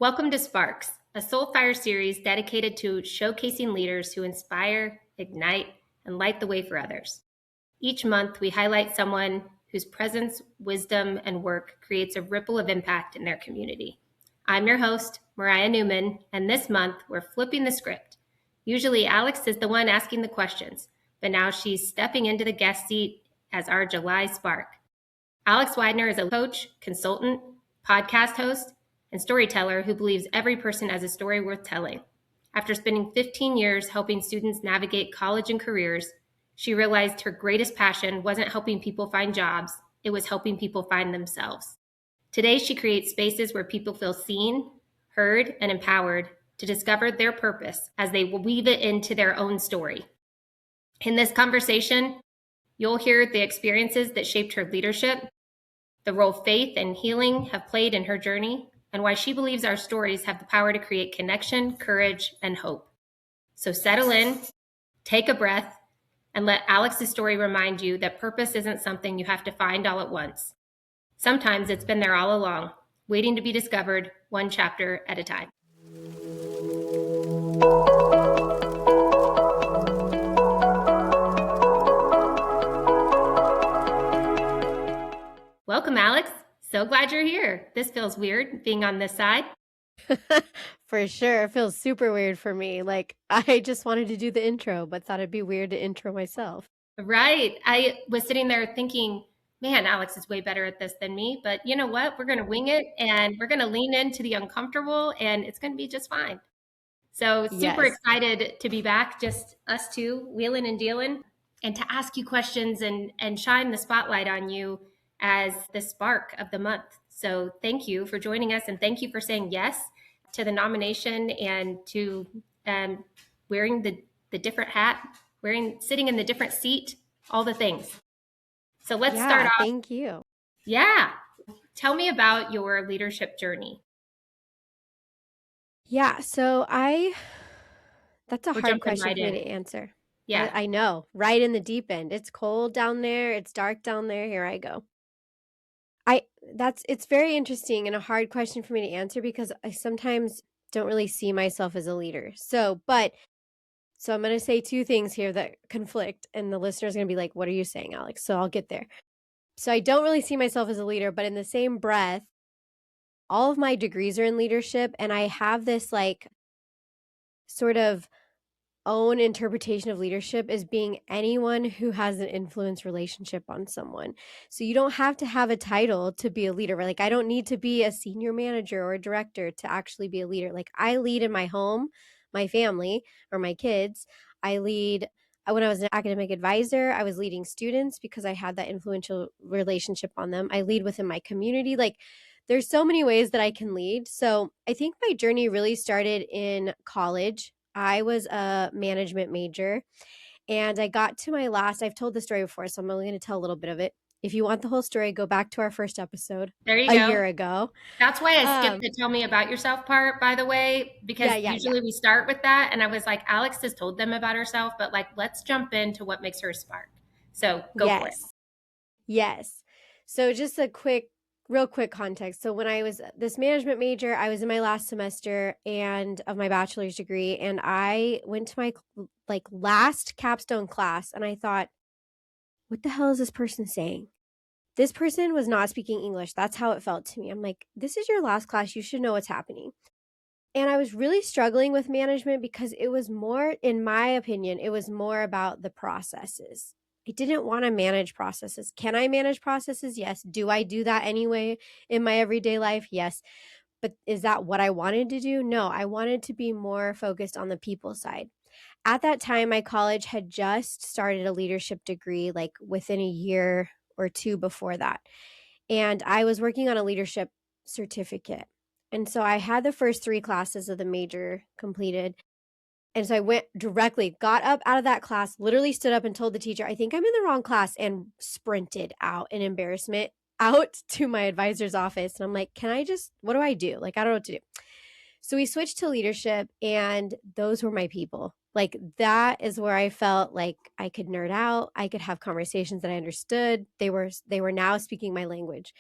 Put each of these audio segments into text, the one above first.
Welcome to Sparks, a SoulFire series dedicated to showcasing leaders who inspire, ignite, and light the way for others. Each month, we highlight someone whose presence, wisdom, and work creates a ripple of impact in their community. I'm your host, Mariah Newman, and this month, we're flipping the script. Usually, Alex is the one asking the questions, but now she's stepping into the guest seat as our July spark. Alex Widener is a coach, consultant, podcast host, and storyteller who believes every person has a story worth telling. After spending 15 years helping students navigate college and careers, she realized her greatest passion wasn't helping people find jobs, it was helping people find themselves. Today, she creates spaces where people feel seen, heard, and empowered to discover their purpose as they weave it into their own story. In this conversation, you'll hear the experiences that shaped her leadership, the role faith and healing have played in her journey, and why she believes our stories have the power to create connection, courage, and hope. So settle in, take a breath, and let Alex's story remind you that purpose isn't something you have to find all at once. Sometimes it's been there all along, waiting to be discovered one chapter at a time. Welcome, Alex. So glad you're here. This feels weird, being on this side. For sure. It feels super weird for me. Like, I just wanted to do the intro, but thought it'd be weird to intro myself. Right. I was sitting there thinking, man, Alex is way better at this than me. But you know what? We're going to wing it and we're going to lean into the uncomfortable and it's going to be just fine. So super Yes. excited to be back, just us two, wheeling and dealing, and to ask you questions and shine the spotlight on you as the spark of the month. So thank you for joining us and thank you for saying yes to the nomination and to wearing the different hat, sitting in the different seat, all the things. So let's start off. Thank you. Yeah. Tell me about your leadership journey. Yeah. So that's a We're hard jumping question right for me in. to answer. Yeah. I know. Right in the deep end. It's cold down there. It's dark down there. Here I go. It's very interesting and a hard question for me to answer because I sometimes don't really see myself as a leader. So I'm going to say two things here that conflict, and the listener's going to be like, what are you saying, Alex? So I'll get there. So I don't really see myself as a leader, but in the same breath, all of my degrees are in leadership, and I have this like sort of own interpretation of leadership as being anyone who has an influence relationship on someone. So you don't have to have a title to be a leader, right? Like I don't need to be a senior manager or a director to actually be a leader. Like I lead in my home, my family, or my kids. I lead when I was an academic advisor, I was leading students because I had that influential relationship on them. I lead within my community. Like there's so many ways that I can lead. So I think my journey really started in college. I was a management major and I got to my last, I've told the story before, so I'm only going to tell a little bit of it. If you want the whole story, go back to our first episode There you a go. year ago. That's why I skipped the tell me about yourself part, by the way, because usually we start with that. And I was like, Alex has told them about herself, but like, let's jump into what makes her spark. So go for it. Yes. So just real quick context. So when I was this management major, I was in my last semester and of my bachelor's degree, and I went to my like last capstone class and I thought, what the hell is this person saying? This person was not speaking English. That's how it felt to me. I'm like, this is your last class. You should know what's happening. And I was really struggling with management because it was more, in my opinion, it was more about the processes. I didn't want to manage processes. Can I manage processes? Yes. Do I do that anyway in my everyday life? Yes. But is that what I wanted to do? No, I wanted to be more focused on the people side. At that time, my college had just started a leadership degree, like within a year or two before that. And I was working on a leadership certificate. And so I had the first 3 classes of the major completed. And so I went directly, got up out of that class, literally stood up and told the teacher, I think I'm in the wrong class, and sprinted out in embarrassment out to my advisor's office. And I'm like, what do I do? Like, I don't know what to do. So we switched to leadership, and those were my people. Like that is where I felt like I could nerd out. I could have conversations that I understood. They were now speaking my language.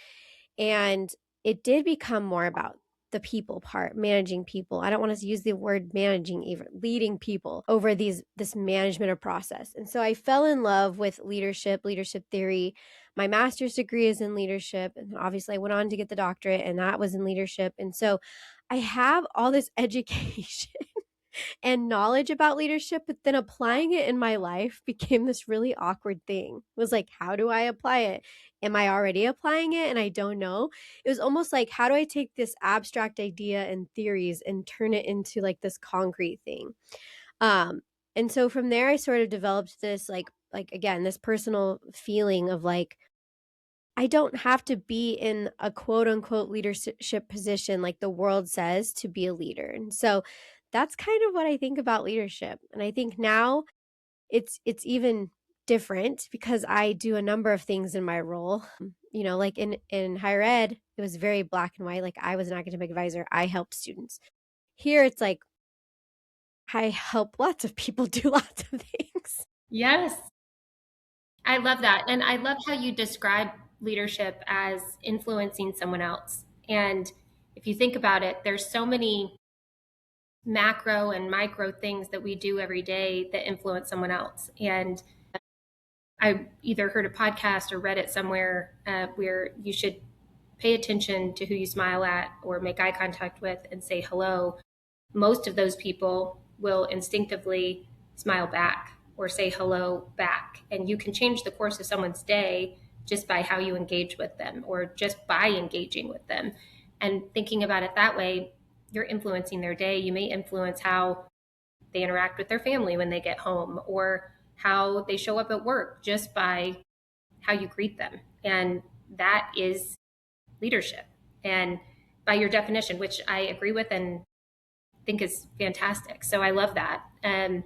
And it did become more about the people part, managing people. I don't want to use the word managing, even leading people over this management of process. And so I fell in love with leadership theory. My master's degree is in leadership. And obviously I went on to get the doctorate, and that was in leadership. And so I have all this education and knowledge about leadership, but then applying it in my life became this really awkward thing. It was like, how do I apply it? Am I already applying it and I don't know? It was almost like, how do I take this abstract idea and theories and turn it into like this concrete thing? And so from there, I sort of developed this like again, this personal feeling of like, I don't have to be in a quote unquote leadership position like the world says to be a leader. And so that's kind of what I think about leadership. And I think now it's even different because I do a number of things in my role. You know, like in higher ed, it was very black and white. Like I was an academic advisor, I helped students. Here it's like I help lots of people do lots of things. Yes. I love that. And I love how you describe leadership as influencing someone else. And if you think about it, there's so many macro and micro things that we do every day that influence someone else. And I either heard a podcast or read it somewhere where you should pay attention to who you smile at or make eye contact with and say hello. Most of those people will instinctively smile back or say hello back. And you can change the course of someone's day just by how you engage with them or just by engaging with them. And thinking about it that way, you're influencing their day. You may influence how they interact with their family when they get home or how they show up at work just by how you greet them. And that is leadership. And by your definition, which I agree with and think is fantastic. So I love that. And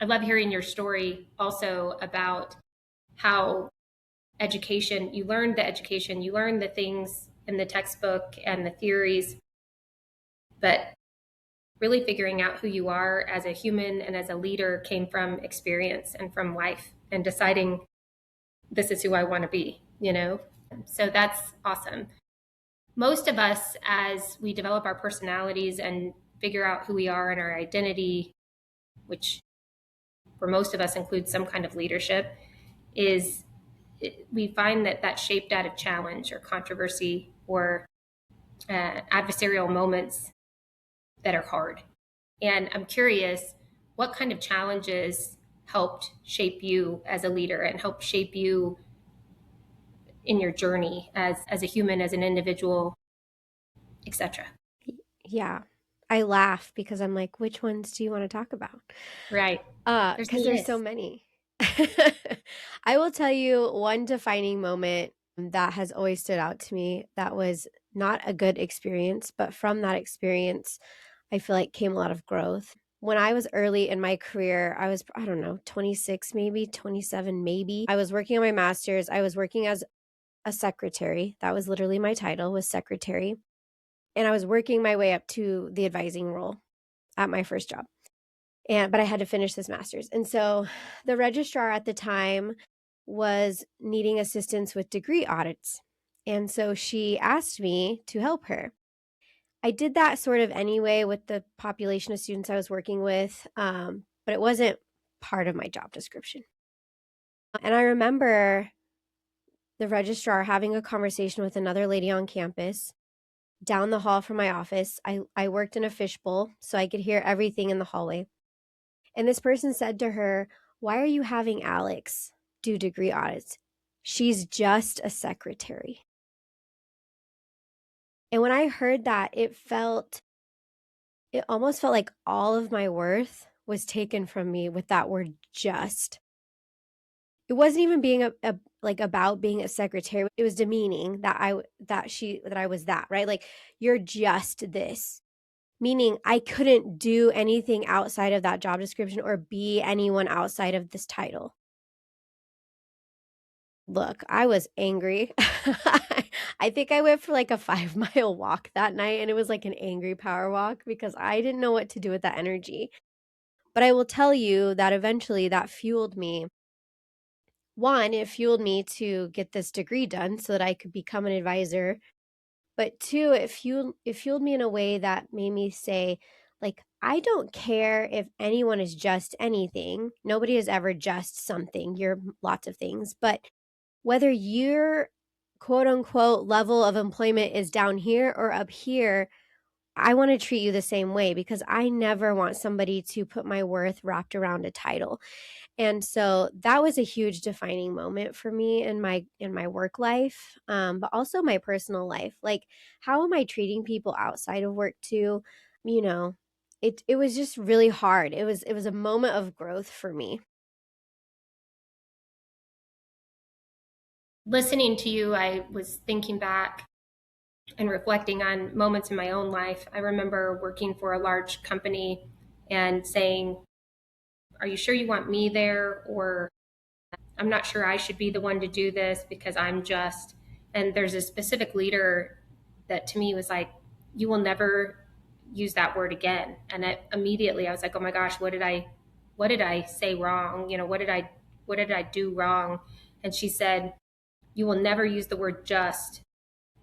I love hearing your story also about how you learn the things in the textbook and the theories, but really figuring out who you are as a human and as a leader came from experience and from life and deciding this is who I want to be, you know? So that's awesome. Most of us, as we develop our personalities and figure out who we are and our identity, which for most of us includes some kind of leadership, we find that that's shaped out of challenge or controversy or adversarial moments that are hard. And I'm curious, what kind of challenges helped shape you as a leader and helped shape you in your journey as a human, as an individual, etc.? Yeah. I laugh because I'm like, which ones do you want to talk about? Right. Because there's so many. I will tell you one defining moment that has always stood out to me that was not a good experience, but from that experience, I feel like came a lot of growth. When I was early in my career, I was, I don't know, 26, maybe 27, maybe. I was working on my master's. I was working as a secretary. That was literally my title, was secretary. And I was working my way up to the advising role at my first job. But I had to finish this master's. And so the registrar at the time was needing assistance with degree audits. And so she asked me to help her. I did that sort of anyway with the population of students I was working with, but it wasn't part of my job description. And I remember the registrar having a conversation with another lady on campus down the hall from my office. I worked in a fishbowl, so I could hear everything in the hallway. And this person said to her, "Why are you having Alex do degree audits? She's just a secretary." And when I heard that, it almost felt like all of my worth was taken from me with that word just. It wasn't even being about being a secretary. It was demeaning that I was that, right? Like, you're just this. Meaning I couldn't do anything outside of that job description or be anyone outside of this title. Look, I was angry. I think I went for like a 5-mile walk that night, and it was like an angry power walk because I didn't know what to do with that energy. But I will tell you that eventually that fueled me. One, it fueled me to get this degree done so that I could become an advisor But two, it fueled me in a way that made me say, like, I don't care if anyone is just anything. Nobody is ever just something. You're lots of things. But whether your quote unquote level of employment is down here or up here, I want to treat you the same way, because I never want somebody to put my worth wrapped around a title. And so that was a huge defining moment for me in my work life, but also my personal life. Like, how am I treating people outside of work too? You know, it was just really hard. It was a moment of growth for me. Listening to you, I was thinking back and reflecting on moments in my own life. I remember working for a large company and saying, "Are you sure you want me there?" Or, "I'm not sure I should be the one to do this because I'm just." And there's a specific leader that to me was like, "You will never use that word again." And immediately I was like, "Oh my gosh, what did I say wrong? What did I do wrong?" And she said, "You will never use the word just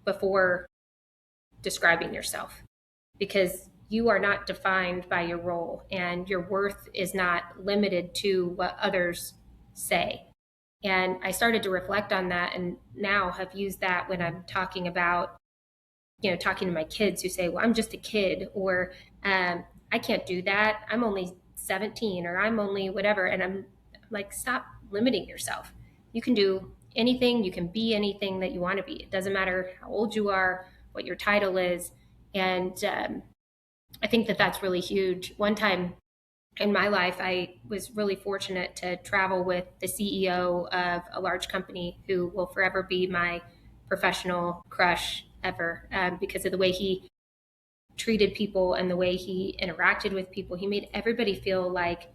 before describing yourself, because you are not defined by your role and your worth is not limited to what others say." And I started to reflect on that, and now have used that when I'm talking about, talking to my kids who say, "Well, I'm just a kid," or "I can't do that. I'm only 17," or "I'm only whatever." And I'm like, stop limiting yourself. You can do anything, you can be anything that you want to be. It doesn't matter how old you are, what your title is. And I think that that's really huge. One time in my life, I was really fortunate to travel with the CEO of a large company who will forever be my professional crush ever, because of the way he treated people and the way he interacted with people. He made everybody feel like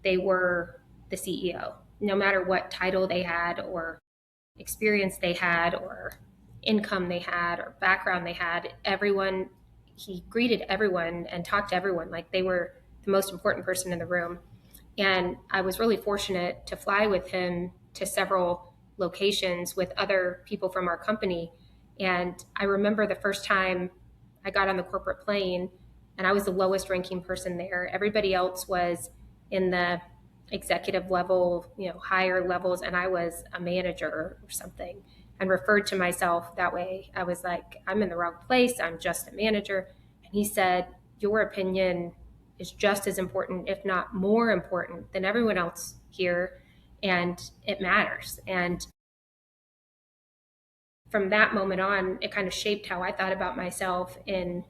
they were the CEO, no matter what title they had or experience they had or income they had or background they had. Everyone, he greeted everyone and talked to everyone like they were the most important person in the room. And I was really fortunate to fly with him to several locations with other people from our company. And I remember the first time I got on the corporate plane, and I was the lowest ranking person there. Everybody else was in the executive level, higher levels, and I was a manager or something, and referred to myself that way. I was like, "I'm in the wrong place. I'm just a manager." And he said, "Your opinion is just as important, if not more important, than everyone else here, and it matters." And from that moment on, it kind of shaped how I thought about myself in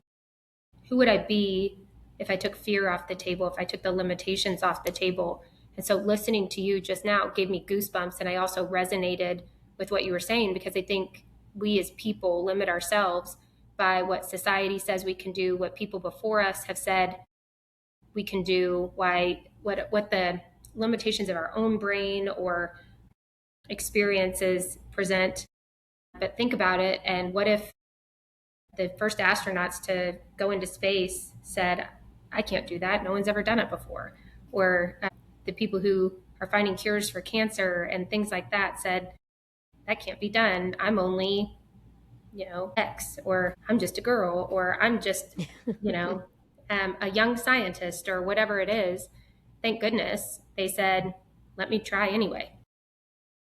who would I be if I took fear off the table, if I took the limitations off the table. And so listening to you just now gave me goosebumps. And I also resonated with what you were saying, because I think we as people limit ourselves by what society says we can do, what people before us have said we can do, what the limitations of our own brain or experiences present. But think about it, and what if the first astronauts to go into space said, "I can't do that. No one's ever done it before." Or the people who are finding cures for cancer and things like that said, "That can't be done. I'm only, X," or "I'm just a girl," or "I'm just, you know, a young scientist," or whatever it is. Thank goodness they said, "Let me try anyway."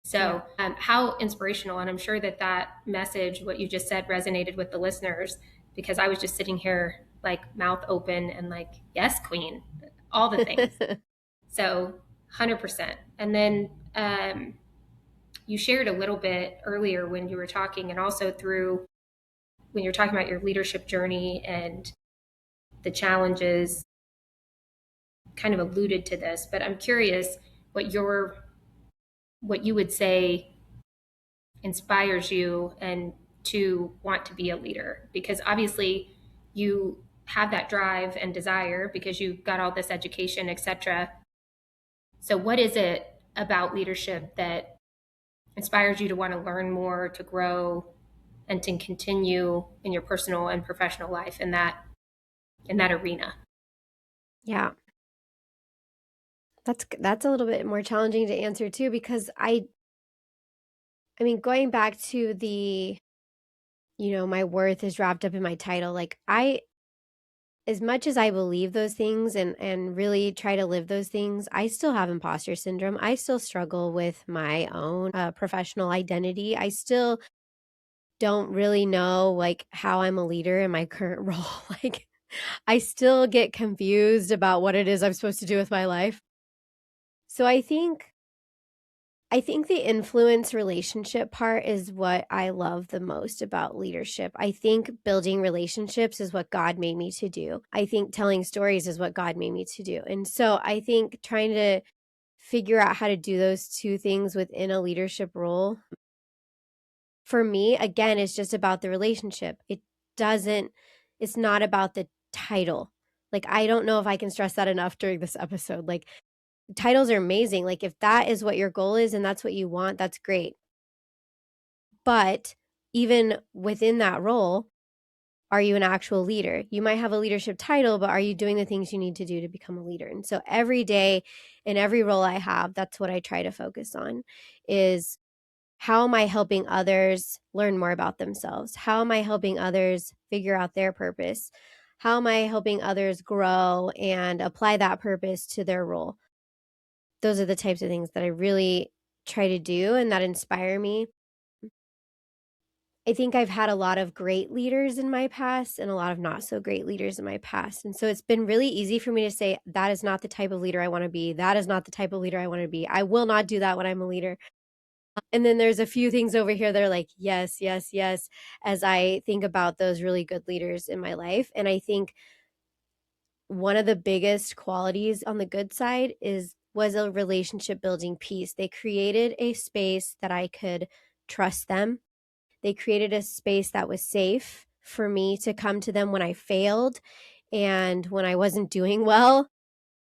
Yeah. So, how inspirational. And I'm sure that that message, what you just said, resonated with the listeners, because I was just sitting here like mouth open and like, "Yes, queen," all the things. So, 100%. And then you shared a little bit earlier when you were talking, and also through when you're talking about your leadership journey and the challenges, kind of alluded to this, but I'm curious what you would say inspires you and to want to be a leader, because obviously you have that drive and desire because you got all this education, etc. So what is it about leadership that inspires you to want to learn more, to grow, and to continue in your personal and professional life in that arena? Yeah. That's a little bit more challenging to answer too, because I mean, going back to my worth is wrapped up in my title. Like as much as I believe those things and really try to live those things, I still have imposter syndrome. I still struggle with my own professional identity. I still don't really know like how I'm a leader in my current role. Like I still get confused about what it is I'm supposed to do with my life. So I think the influence relationship part is what I love the most about leadership. I think building relationships is what God made me to do. I think telling stories is what God made me to do. And so I think trying to figure out how to do those two things within a leadership role for me, again, is just about the relationship. It's not about the title. Like, I don't know if I can stress that enough during this episode. Like, titles are amazing. Like, if that is what your goal is and that's what you want, that's great. But even within that role, are you an actual leader? You might have a leadership title, but are you doing the things you need to do to become a leader? And so every day in every role I have, that's what I try to focus on is how am I helping others learn more about themselves? How am I helping others figure out their purpose? How am I helping others grow and apply that purpose to their role? Those are the types of things that I really try to do and that inspire me. I think I've had a lot of great leaders in my past and a lot of not so great leaders in my past. And so it's been really easy for me to say, that is not the type of leader I want to be. That is not the type of leader I want to be. I will not do that when I'm a leader. And then there's a few things over here that are like, yes, yes, yes, as I think about those really good leaders in my life. And I think one of the biggest qualities on the good side was a relationship building piece. They created a space that I could trust them. They created a space that was safe for me to come to them when I failed and when I wasn't doing well.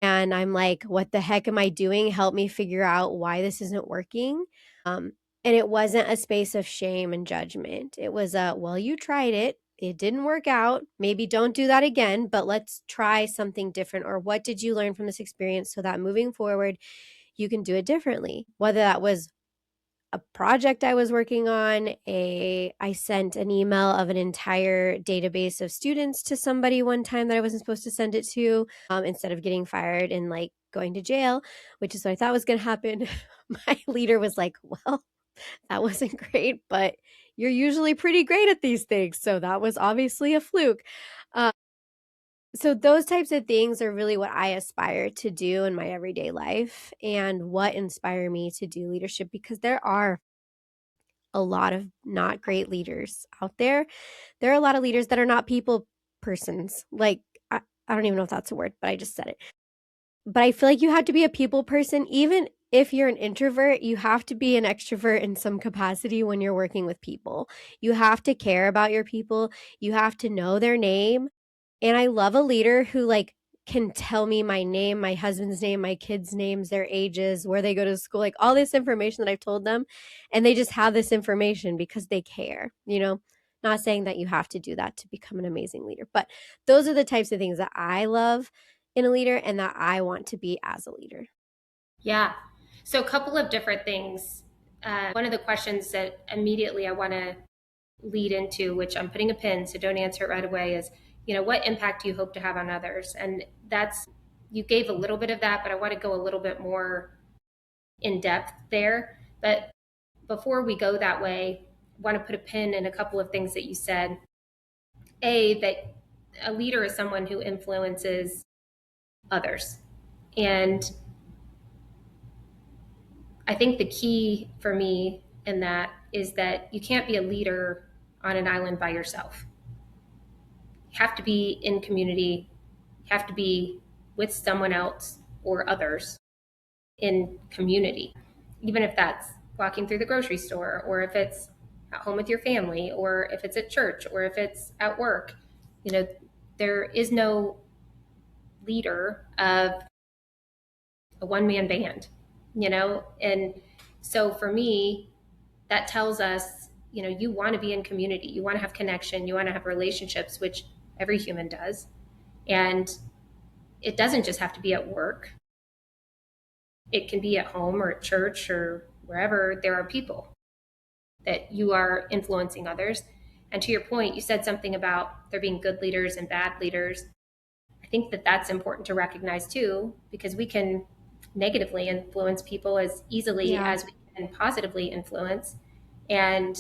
And I'm like, what the heck am I doing? Help me figure out why this isn't working. And it wasn't a space of shame and judgment. It was well, you tried it. It didn't work out. Maybe don't do that again, but let's try something different. Or what did you learn from this experience so that moving forward, you can do it differently? Whether that was a project I was working on, I sent an email of an entire database of students to somebody one time that I wasn't supposed to send it to, instead of getting fired and like going to jail, which is what I thought was going to happen. My leader was like, well, that wasn't great, but you're usually pretty great at these things. So that was obviously a fluke. Uh, so those types of things are really what I aspire to do in my everyday life and what inspire me to do leadership, because there are a lot of not great leaders out there. There are a lot of leaders that are not people persons. Like, I don't even know if that's a word, but I just said it. But I feel like you have to be a people person. Even if you're an introvert, you have to be an extrovert in some capacity when you're working with people. You have to care about your people. You have to know their name. And I love a leader who like can tell me my name, my husband's name, my kids' names, their ages, where they go to school, like all this information that I've told them. And they just have this information because they care, Not saying that you have to do that to become an amazing leader, but those are the types of things that I love in a leader and that I want to be as a leader. Yeah. So, a couple of different things. One of the questions that immediately I want to lead into, which I'm putting a pin, so don't answer it right away, is, what impact do you hope to have on others? And you gave a little bit of that, but I want to go a little bit more in depth there. But before we go that way, I want to put a pin in a couple of things that you said. That a leader is someone who influences others. And I think the key for me in that is that you can't be a leader on an island by yourself. You have to be in community, you have to be with someone else or others in community, even if that's walking through the grocery store, or if it's at home with your family, or if it's at church, or if it's at work. You know, there is no leader of a one man band, and so for me, that tells us, you want to be in community, you want to have connection, you want to have relationships, which every human does. And it doesn't just have to be at work, it can be at home or at church or wherever there are people that you are influencing others. And to your point, you said something about there being good leaders and bad leaders. I think that that's important to recognize too, because we can negatively influence people as easily Yeah. as we can positively influence. And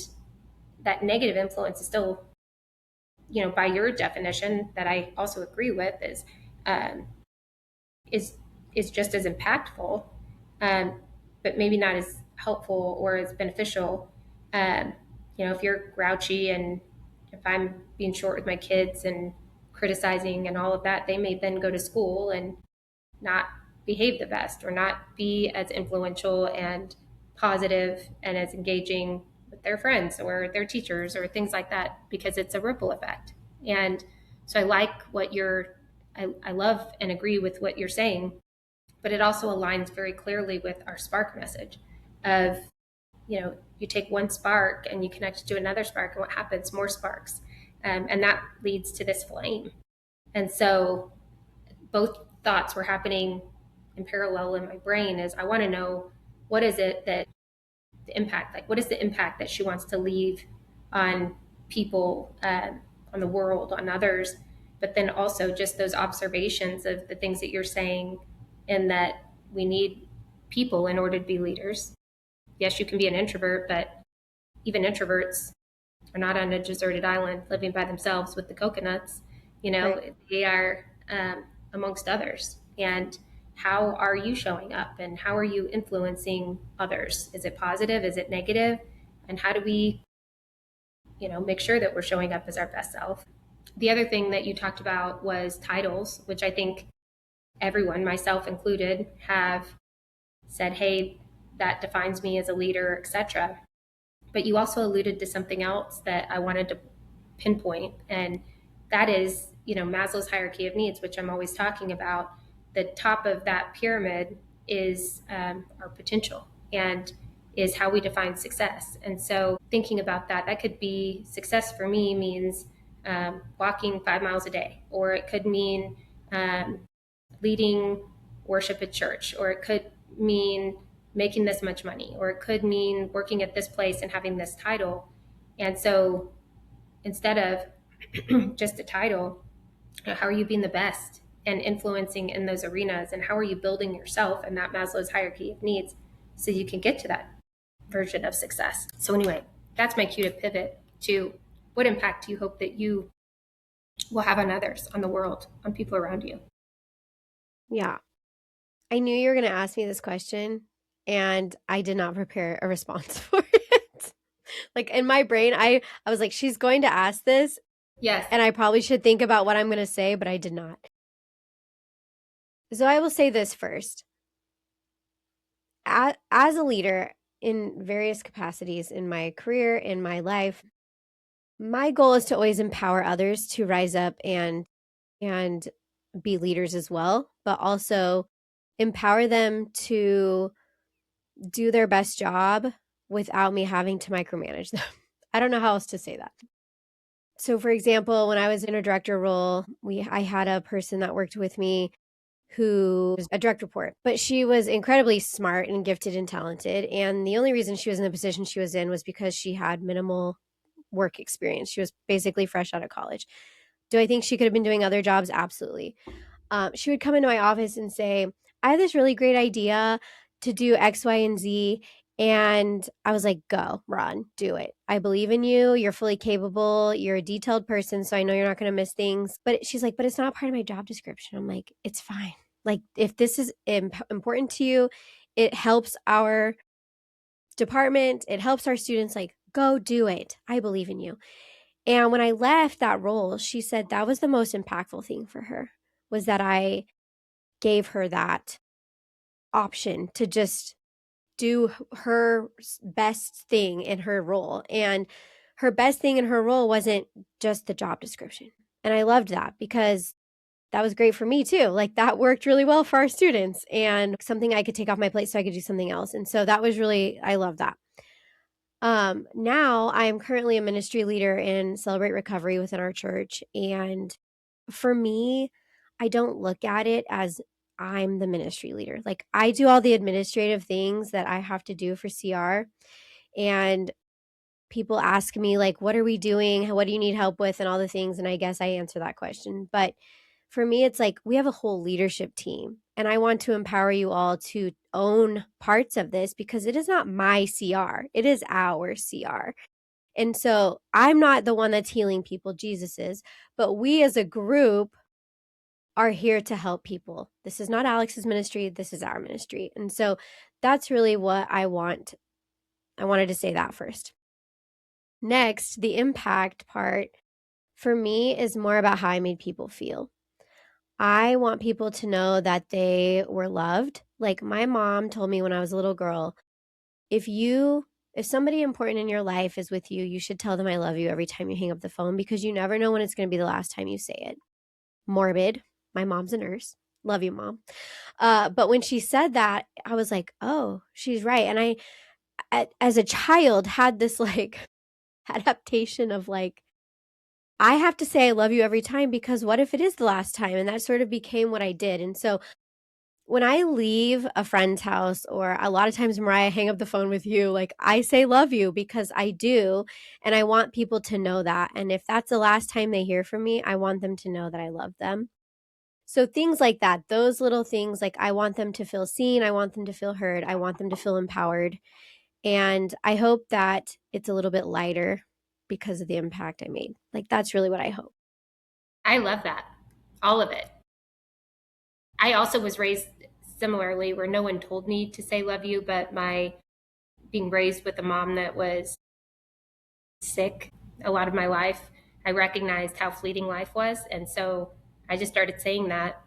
that negative influence is still, by your definition, that I also agree with, um, is is just as impactful, um, but maybe not as helpful or as beneficial. Um, if you're grouchy and if I'm being short with my kids and criticizing and all of that, they may then go to school and not behave the best or not be as influential and positive and as engaging with their friends or their teachers or things like that, because it's a ripple effect. And so I like I love and agree with what you're saying, but it also aligns very clearly with our spark message of, you take one spark and you connect it to another spark, and what happens? More sparks. And that leads to this flame. And so both thoughts were happening in parallel in my brain. Is I want to know, what is it that the impact, like what is the impact that she wants to leave on people, on the world, on others, but then also just those observations of the things that you're saying, and that we need people in order to be leaders. Yes, you can be an introvert, but even introverts are not on a deserted island living by themselves with the coconuts. Right. They are, amongst others. And how are you showing up, and how are you influencing others? Is it positive? Is it negative? And how do we, make sure that we're showing up as our best self? The other thing that you talked about was titles, which I think everyone, myself included, have said, hey, that defines me as a leader, etc. But you also alluded to something else that I wanted to pinpoint, and that is, Maslow's hierarchy of needs, which I'm always talking about. The top of that pyramid is, our potential, and is how we define success. And so, thinking about that, that could be success for me means, walking 5 miles a day, or it could mean, um, leading worship at church, or it could mean making this much money, or it could mean working at this place and having this title. And so, instead of just a title, how are you being the best and influencing in those arenas? And how are you building yourself in that Maslow's hierarchy of needs so you can get to that version of success? So, anyway, that's my cue to pivot to, what impact do you hope that you will have on others, on the world, on people around you? Yeah. I knew you were going to ask me this question, and I did not prepare a response for it. Like in my brain, I was like, she's going to ask this, Yes. and I probably should think about what I'm going to say, but I did not. So I will say this first. As a leader in various capacities in my career, in my life, my goal is to always empower others to rise up and be leaders as well, but also empower them to do their best job without me having to micromanage them. I don't know how else to say that. So for example, when I was in a director role, I had a person that worked with me who was a direct report, but she was incredibly smart and gifted and talented. And the only reason she was in the position she was in was because she had minimal work experience. She was basically fresh out of college. Do I think she could have been doing other jobs? Absolutely. She would come into my office and say, I have this really great idea to do X, Y, and Z. And I was like, go, run, do it. I believe in you. You're fully capable. You're a detailed person. So I know you're not going to miss things. But she's like, but it's not part of my job description. I'm like, it's fine. Like, if this is important to you, it helps our department, it helps our students, like, go do it. I believe in you. And when I left that role, she said that was the most impactful thing for her, was that I gave her that option to just do her best thing in her role. And her best thing in her role wasn't just the job description. And I loved that because that was great for me too. Like that worked really well for our students and something I could take off my plate so I could do something else. And so that was really, I love that. Now I am currently a ministry leader in Celebrate Recovery within our church. And for me, I don't look at it as I'm the ministry leader. Like I do all the administrative things that I have to do for CR. And people ask me, like, what are we doing? What do you need help with? And all the things. And I guess I answer that question. But for me, it's like we have a whole leadership team. And I want to empower you all to own parts of this because it is not my CR, it is our CR. And so I'm not the one that's healing people, Jesus is. But we as a group are here to help people. This is not Alex's ministry. This is our ministry. And so that's really what I want. I wanted to say that first. Next, the impact part for me is more about how I made people feel. I want people to know that they were loved. Like my mom told me when I was a little girl, if somebody important in your life is with you, you should tell them I love you every time you hang up the phone because you never know when it's going to be the last time you say it. Morbid. My mom's a nurse. Love you, Mom. But when she said that, I was like, oh, she's right. And I, as a child, had this like adaptation of like, I have to say I love you every time because what if it is the last time? And that sort of became what I did. And so when I leave a friend's house, or a lot of times, Mariah, hang up the phone with you, like I say love you because I do. And I want people to know that. And if that's the last time they hear from me, I want them to know that I love them. So things like that, those little things, like I want them to feel seen. I want them to feel heard. I want them to feel empowered. And I hope that it's a little bit lighter because of the impact I made. Like that's really what I hope. I love that. All of it. I also was raised similarly where no one told me to say love you, but my being raised with a mom that was sick a lot of my life, I recognized how fleeting life was. And so I just started saying that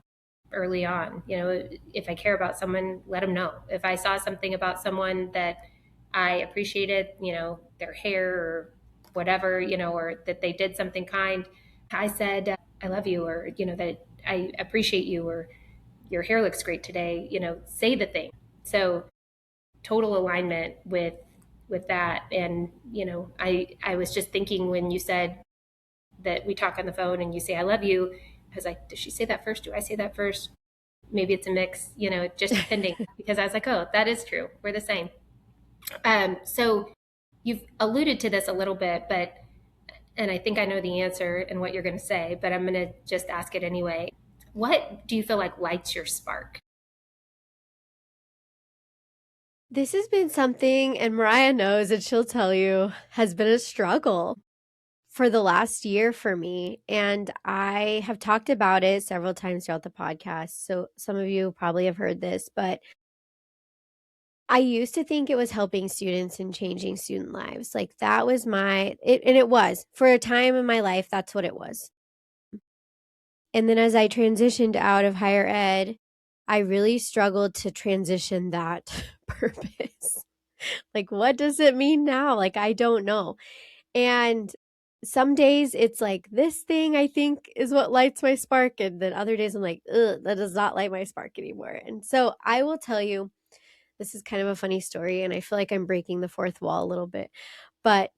early on. You know, if I care about someone, let them know. If I saw something about someone that I appreciated, you know, their hair or whatever, you know, or that they did something kind, I said, I love you, or, you know, that I appreciate you, or your hair looks great today, you know, say the thing. So total alignment with that. And, you know, I was just thinking when you said that we talk on the phone and you say, I love you, I was like, does she say that first? Do I say that first? Maybe it's a mix, you know, just depending. Because I was like, oh, that is true. We're the same. So you've alluded to this a little bit, but, and I think I know the answer and what you're going to say, but I'm going to just ask it anyway. What do you feel like lights your spark? This has been something, and Mariah knows, and she'll tell you, has been a struggle for the last year for me. And I have talked about it several times throughout the podcast. So some of you probably have heard this, but I used to think it was helping students and changing student lives. Like that was and it was for a time in my life, that's what it was. And then as I transitioned out of higher ed, I really struggled to transition that purpose. Like, what does it mean now? Like, I don't know. And some days it's like, this thing I think is what lights my spark. And then other days I'm like, ugh, that does not light my spark anymore. And so I will tell you, this is kind of a funny story. And I feel like I'm breaking the fourth wall a little bit. But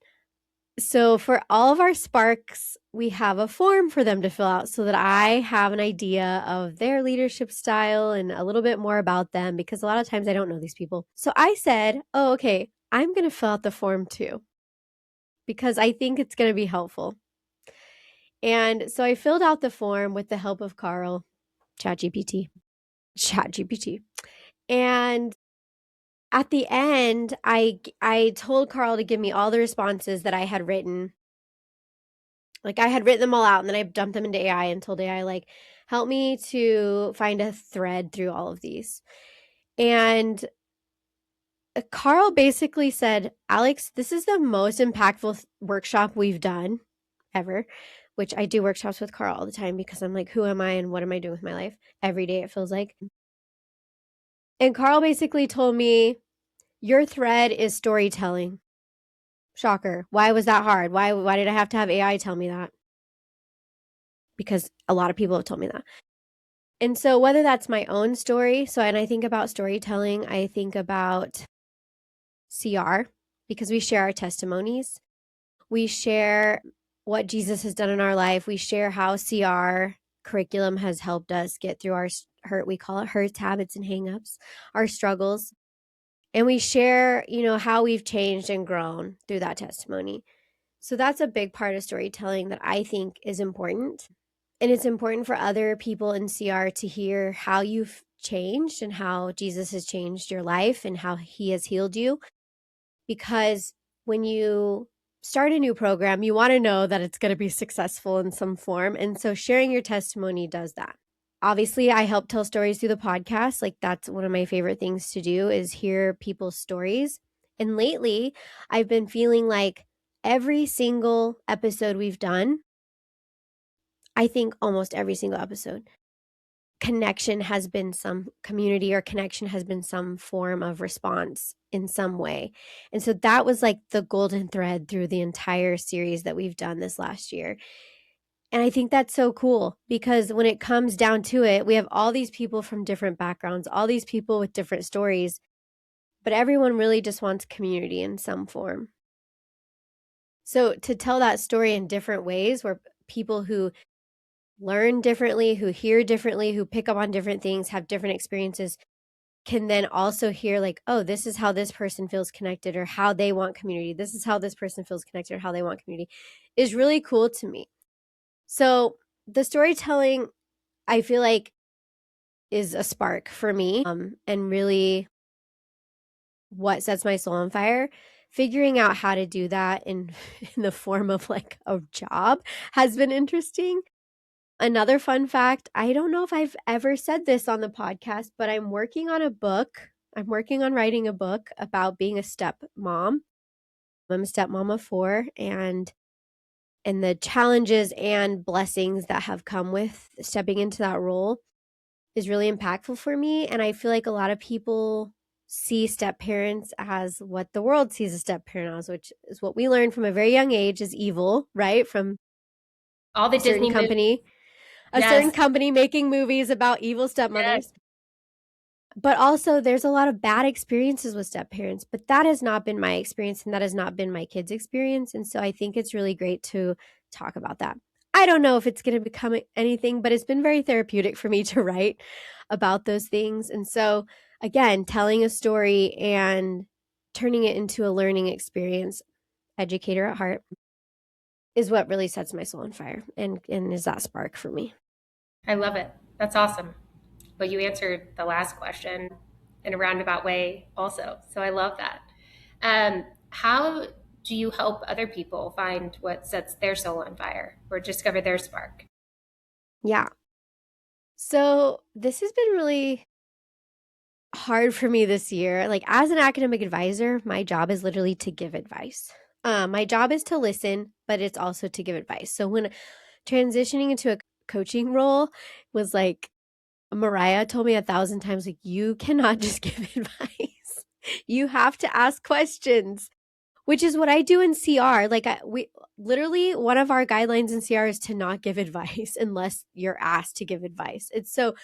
so for all of our sparks, we have a form for them to fill out so that I have an idea of their leadership style and a little bit more about them, because a lot of times I don't know these people. So I said, oh, okay, I'm going to fill out the form too, because I think it's going to be helpful. And so I filled out the form with the help of Carl, ChatGPT. And at the end, I told Carl to give me all the responses that I had written. Like I had written them all out, and then I dumped them into AI and told AI, like, help me to find a thread through all of these. And Carl basically said, Alex, this is the most impactful workshop we've done ever, which I do workshops with Carl all the time because I'm like, who am I and what am I doing with my life? Every day it feels like. And Carl basically told me, your thread is storytelling. Shocker. Why was that hard? Why did I have to have AI tell me that? Because a lot of people have told me that. And so whether that's my own story, so and I think about storytelling, I think about CR, because we share our testimonies. We share what Jesus has done in our life. We share how CR curriculum has helped us get through our hurt. We call it hurts, habits, and hangups, our struggles. And we share, how we've changed and grown through that testimony. So that's a big part of storytelling that I think is important. And it's important for other people in CR to hear how you've changed and how Jesus has changed your life and how he has healed you. Because when you start a new program, you want to know that it's going to be successful in some form. And so sharing your testimony does that. Obviously, I help tell stories through the podcast. Like, that's one of my favorite things to do, is hear people's stories. And lately, I've been feeling like every single episode we've done, I think almost every single episode, connection has been some community, or connection has been some form of response in some way. And so that was like the golden thread through the entire series that we've done this last year. And I think that's so cool, because when it comes down to it, we have all these people from different backgrounds, all these people with different stories, but everyone really just wants community in some form. So to tell that story in different ways, where people who learn differently, who hear differently, who pick up on different things, have different experiences, can then also hear like, oh, this is how this person feels connected, or how they want community. This is how this person feels connected, or how they want community, is really cool to me. So the storytelling, I feel like, is a spark for me, and really what sets my soul on fire. Figuring out how to do that in the form of like a job has been interesting. Another fun fact, I don't know if I've ever said this on the podcast, but I'm working on a book. I'm working on writing a book about being a stepmom. I'm a stepmom of 4, and the challenges and blessings that have come with stepping into that role is really impactful for me. And I feel like a lot of people see step parents as what the world sees a step parent as, which is what we learned from a very young age is evil, right? From All the a certain Disney movies. company, Yes. making movies about evil Yes. stepmothers. But also, there's a lot of bad experiences with step parents, but that has not been my experience, and that has not been my kids' experience. And so I think it's really great to talk about that. I don't know if it's going to become anything, but it's been very therapeutic for me to write about those things. And so, again, telling a story and turning it into a learning experience, educator at heart, is what really sets my soul on fire, and is that spark for me. I love it. That's awesome. But you answered the last question in a roundabout way also. So I love that. How do you help other people find what sets their soul on fire or discover their spark? Yeah. So this has been really hard for me this year. Like, as an academic advisor, my job is literally to give advice. My job is to listen, but it's also to give advice. So when transitioning into a coaching role was like, Mariah told me 1,000 times, like, you cannot just give advice. You have to ask questions, which is what I do in CR. Like, we literally, one of our guidelines in CR is to not give advice unless you're asked to give advice. It's so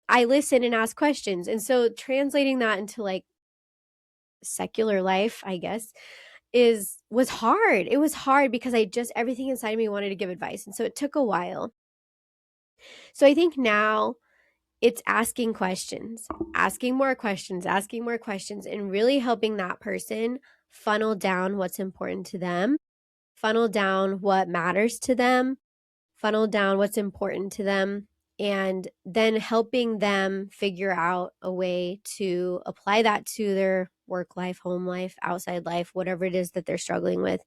I listen and ask questions. And so translating that into like secular life, I guess, was hard. It was hard because everything inside of me wanted to give advice. And so it took a while. So I think now it's asking questions, asking more questions, and really helping that person funnel down what's important to them, funnel down what matters to them, funnel down what's important to them, and then helping them figure out a way to apply that to their work life, home life, outside life, whatever it is that they're struggling with.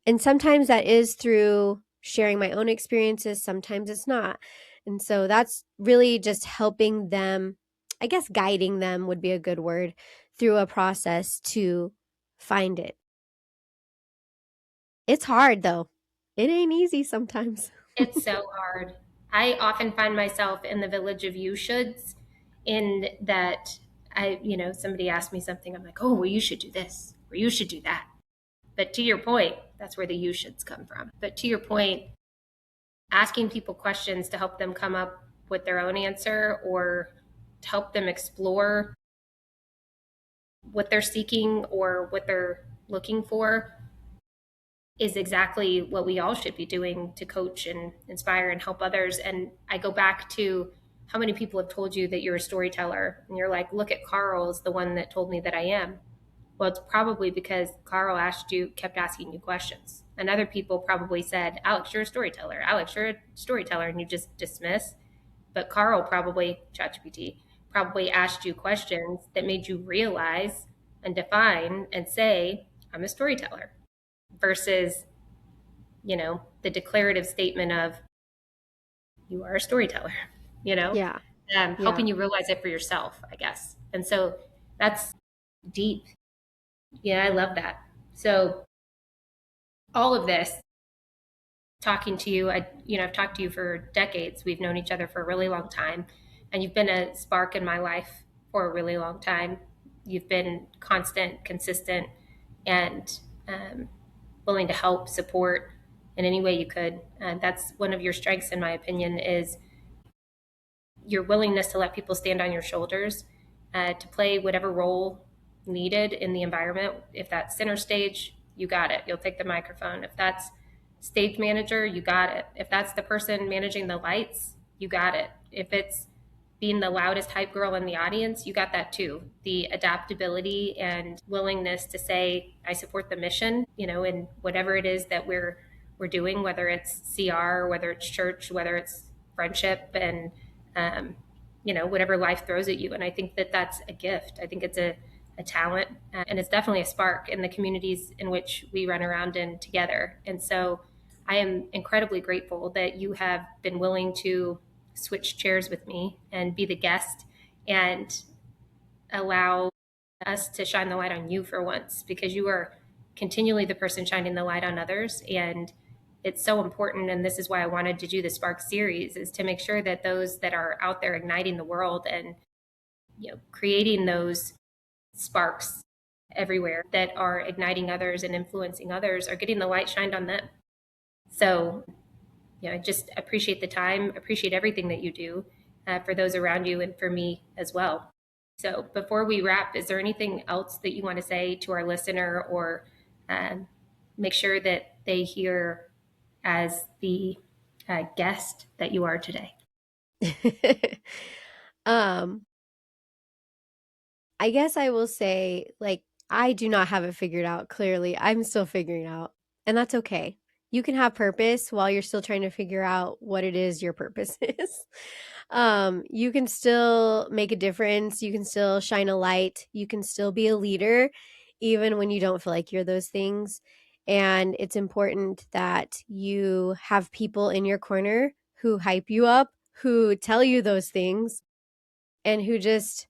And sometimes that is through sharing my own experiences, sometimes it's not. And so that's really just helping them, I guess guiding them would be a good word, through a process to find it. It's hard though. It ain't easy sometimes. It's so hard. I often find myself in the village of you shoulds, in that somebody asked me something, I'm like, oh, well, you should do this, or you should do that. But to your point, that's where the you shoulds come from. But to your point, asking people questions to help them come up with their own answer, or to help them explore what they're seeking or what they're looking for, is exactly what we all should be doing to coach and inspire and help others. And I go back to how many people have told you that you're a storyteller? And you're like, look at Carl is the one that told me that I am. Well, it's probably because Carl kept asking you questions. And other people probably said, Alex, you're a storyteller. Alex, you're a storyteller. And you just dismiss. But Carl probably, ChatGPT, probably asked you questions that made you realize and define and say, I'm a storyteller versus, the declarative statement of, you are a storyteller, you know, Yeah. helping Yeah. you realize it for yourself, I guess. And so that's deep. Yeah, I love that. So all of this, talking to you, I've talked to you for decades. We've known each other for a really long time, and you've been a spark in my life for a really long time. You've been constant, consistent, and willing to help, support in any way you could. And that's one of your strengths, in my opinion, is your willingness to let people stand on your shoulders, to play whatever role needed in the environment. If that's center stage, you got it. You'll take the microphone. If that's stage manager, you got it. If that's the person managing the lights, you got it. If it's being the loudest hype girl in the audience, you got that too. The adaptability and willingness to say, I support the mission, in whatever it is that we're doing, whether it's CR, whether it's church, whether it's friendship, and whatever life throws at you. And I think that that's a gift. I think it's a talent, and it's definitely a spark in the communities in which we run around in together. And so I am incredibly grateful that you have been willing to switch chairs with me and be the guest and allow us to shine the light on you for once, because you are continually the person shining the light on others. And it's so important. And this is why I wanted to do the Spark series, is to make sure that those that are out there igniting the world and creating those sparks everywhere that are igniting others and influencing others are getting the light shined on them. So I just appreciate the time, appreciate everything that you do for those around you and for me as well. So before we wrap, is there anything else that you want to say to our listener, or make sure that they hear as the guest that you are today? I guess I will say, I do not have it figured out clearly. I'm still figuring out, and that's okay. You can have purpose while you're still trying to figure out what it is your purpose is. You can still make a difference. You can still shine a light. You can still be a leader, even when you don't feel like you're those things. And it's important that you have people in your corner who hype you up, who tell you those things, and who just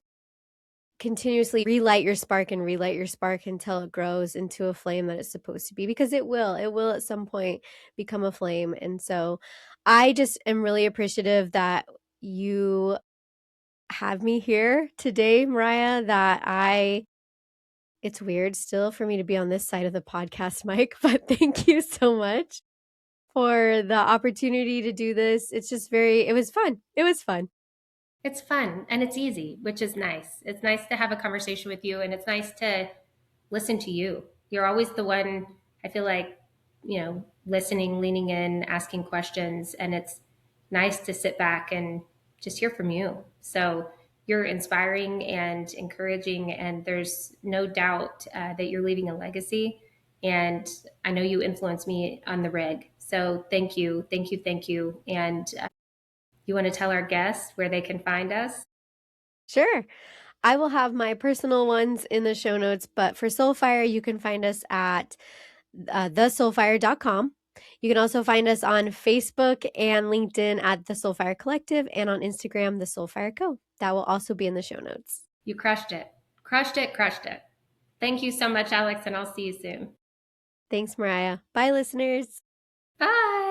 continuously relight your spark until it grows into a flame that it's supposed to be, because it will at some point become a flame. And so I just am really appreciative that you have me here today, Mariah, it's weird still for me to be on this side of the podcast mic, but thank you so much for the opportunity to do this. It was fun. It's fun and it's easy, which is nice. It's nice to have a conversation with you, and it's nice to listen to you. You're always the one, I feel like, listening, leaning in, asking questions, and it's nice to sit back and just hear from you. So you're inspiring and encouraging, and there's no doubt that you're leaving a legacy. And I know you influence me on the reg. So thank you, thank you, thank you. And you want to tell our guests where they can find us? Sure. I will have my personal ones in the show notes, but for SoulFire, you can find us at thesoulfire.com. You can also find us on Facebook and LinkedIn at the SoulFire Collective, and on Instagram, the SoulFire Co. That will also be in the show notes. You crushed it. Crushed it, crushed it. Thank you so much, Alex, and I'll see you soon. Thanks, Mariah. Bye, listeners. Bye.